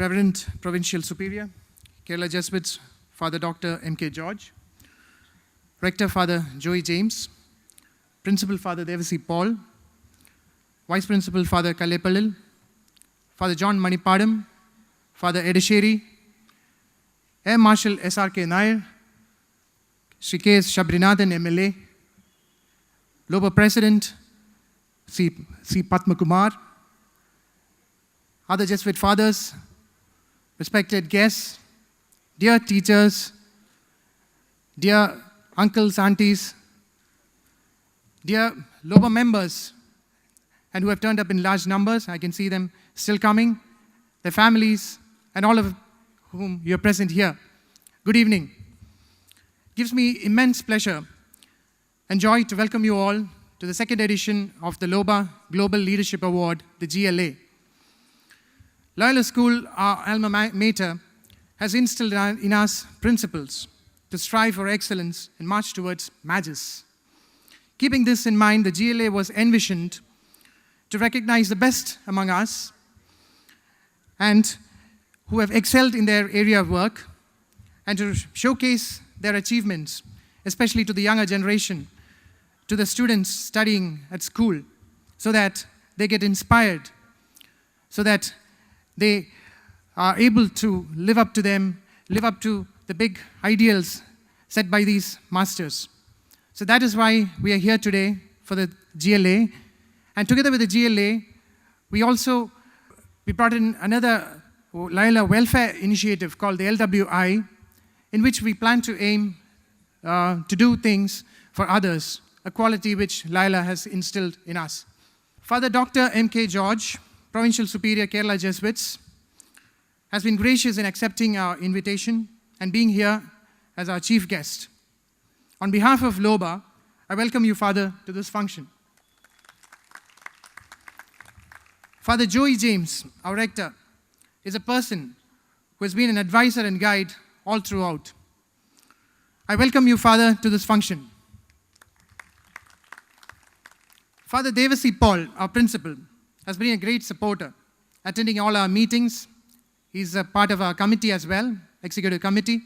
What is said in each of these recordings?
Reverend Provincial Superior, Kerala Jesuits, Father Dr. M.K. George, Rector Father Joey James, Principal Father Devasi Paul, Vice Principal Father Kallepallil, Father John Manipadam, Father Edasheri, Air Marshal S.R.K. Nair, Sri K.S. Shabrinathan MLA, Loba President C. Padma Kumar, other Jesuit fathers, respected guests, dear teachers, dear uncles, aunties, dear Loba members, and who have turned up in large numbers. I can see them still coming, their families, and all of whom you are present here. Good evening. It gives me immense pleasure and joy to welcome you all to the second edition of the Loba Global Leadership Award, the GLA. Loyola School, our alma mater, has instilled in us principles to strive for excellence and march towards magis. Keeping this in mind, the GLA was envisioned to recognize the best among us and who have excelled in their area of work, and to showcase their achievements, especially to the younger generation, to the students studying at school, so that they get inspired, so that they are able to live up to the big ideals set by these masters. So that is why we are here today for the GLA. And together with the GLA, we brought in another Loyola welfare initiative called the LWI, in which we plan to aim to do things for others, a quality which Loyola has instilled in us. Father Dr. M.K. George, Provincial Superior, Kerala Jesuits, has been gracious in accepting our invitation and being here as our chief guest. On behalf of LOBA, I welcome you, Father, to this function. Father Joey James, our rector, is a person who has been an advisor and guide all throughout. I welcome you, Father, to this function. Father Devasi Paul, our principal, has been a great supporter, attending all our meetings. He's a part of our committee as well, executive committee,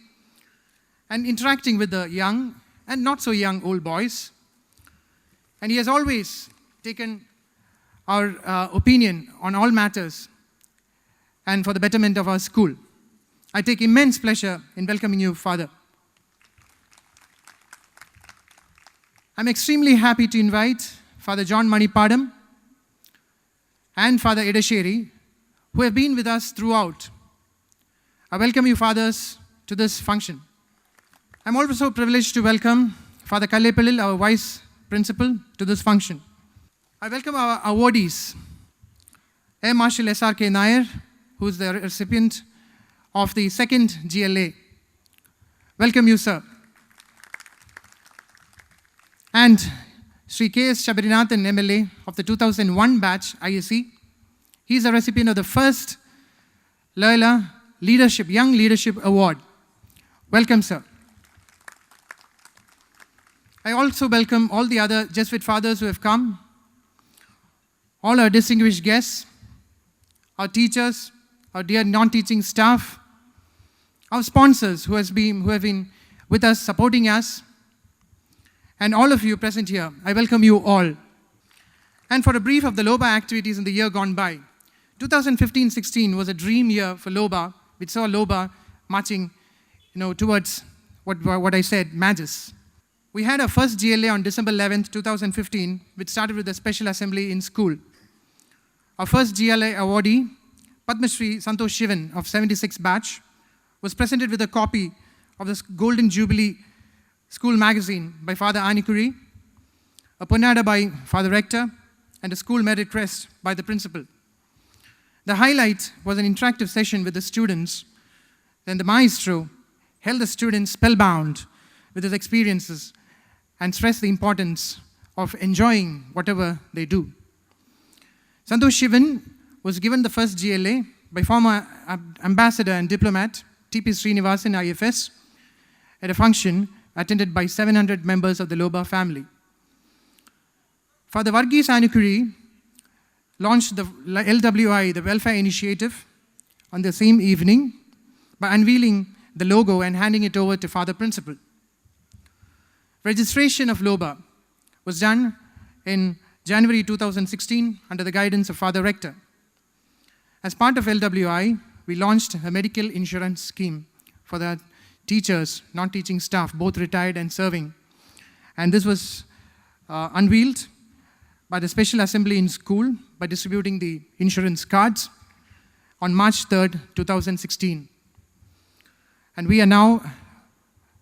and interacting with the young and not so young old boys. And he has always taken our opinion on all matters and for the betterment of our school. I take immense pleasure in welcoming you, Father. I'm extremely happy to invite Father John Manipadam and Father Edasheri, who have been with us throughout. I welcome you, fathers, to this function. I'm also privileged to welcome Father Kallepallil, our Vice Principal, to this function. I welcome our awardees, Air Marshal S.R.K. Nair, who is the recipient of the second GLA. Welcome you, sir. And Sri K.S. Shabrinathan MLA of the 2001 batch ISE. He is a recipient of the first Loyola Young Leadership Award. Welcome, sir. I also welcome all the other Jesuit fathers who have come, all our distinguished guests, our teachers, our dear non-teaching staff, our sponsors who have been with us, supporting us, and all of you present here. I welcome you all. And for a brief of the LOBA activities in the year gone by, 2015-16 was a dream year for LOBA, which saw LOBA marching towards what I said, magis. We had our first GLA on December 11th, 2015, which started with a special assembly in school. Our first GLA awardee, Padma Shri Santosh Shivan of 76 batch, was presented with a copy of the Golden Jubilee School magazine by Father Anikuri, a Ponnada by Father Rector, and a school merit crest by the principal. The highlight was an interactive session with the students. Then the maestro held the students spellbound with his experiences and stressed the importance of enjoying whatever they do. Santosh Shivan was given the first GLA by former ambassador and diplomat T.P. Srinivasan IFS at a function attended by 700 members of the LOBA family. Father Varghese Anikuri launched the LWI, the Welfare Initiative, on the same evening by unveiling the logo and handing it over to Father Principal. Registration of LOBA was done in January 2016 under the guidance of Father Rector. As part of LWI, we launched a medical insurance scheme for the teachers, non-teaching staff, both retired and serving. And this was unveiled by the Special Assembly in school by distributing the insurance cards on March 3rd, 2016. And we are now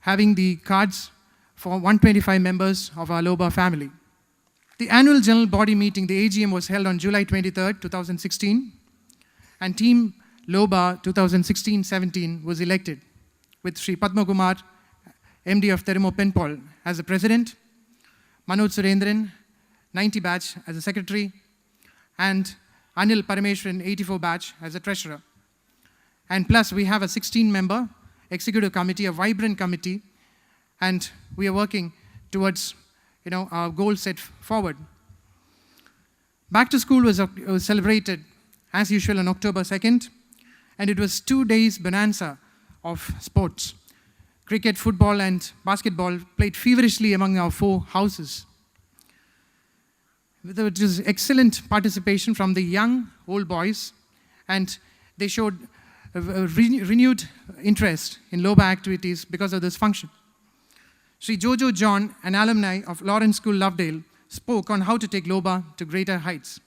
having the cards for 125 members of our LOBA family. The annual general body meeting, the AGM, was held on July 23rd, 2016, and Team LOBA 2016-17 was elected, with Sri Padma Kumar, MD of Thermo Penpol, as the president, Manoj Surendran, 90 batch, as a secretary, and Anil Parameshwaran, 84 batch, as a treasurer. And plus, we have a 16-member executive committee, a vibrant committee, and we are working towards our goal set forward. Back to school was celebrated, as usual, on October 2nd, and it was 2 days bonanza of sports. Cricket, football, and basketball played feverishly among our 4 houses. There was excellent participation from the young, old boys, and they showed a renewed interest in LOBA activities because of this function. Sri Jojo John, an alumni of Lawrence School, Lovedale, spoke on how to take LOBA to greater heights.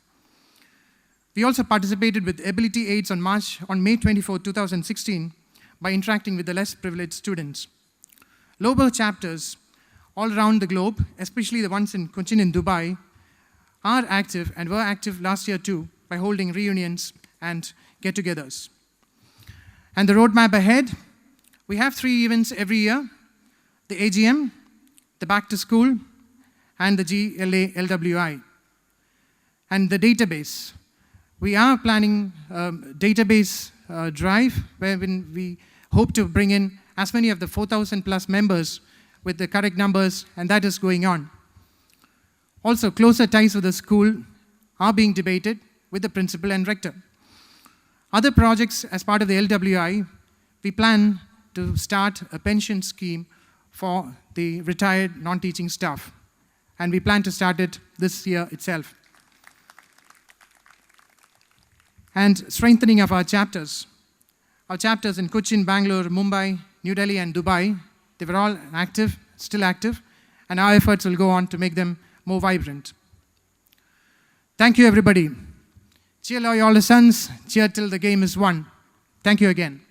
We also participated with Ability Aids on May 24, 2016, by interacting with the less privileged students. LOBA chapters all around the globe, especially the ones in Cochin and Dubai, are active and were active last year too by holding reunions and get-togethers. And the roadmap ahead, we have 3 events every year: the AGM, the Back to School, and the GLA LWI. And the database. We are planning a database drive where we hope to bring in as many of the 4,000 plus members with the correct numbers, and that is going on. Also, closer ties with the school are being debated with the principal and rector. Other projects as part of the LWI, we plan to start a pension scheme for the retired non-teaching staff, and we plan to start it this year itself. And strengthening of our chapters. Our chapters in Cochin, Bangalore, Mumbai, New Delhi, and Dubai, they were all active, still active, and our efforts will go on to make them more vibrant. Thank you, everybody. Cheer all your sons, cheer till the game is won. Thank you again.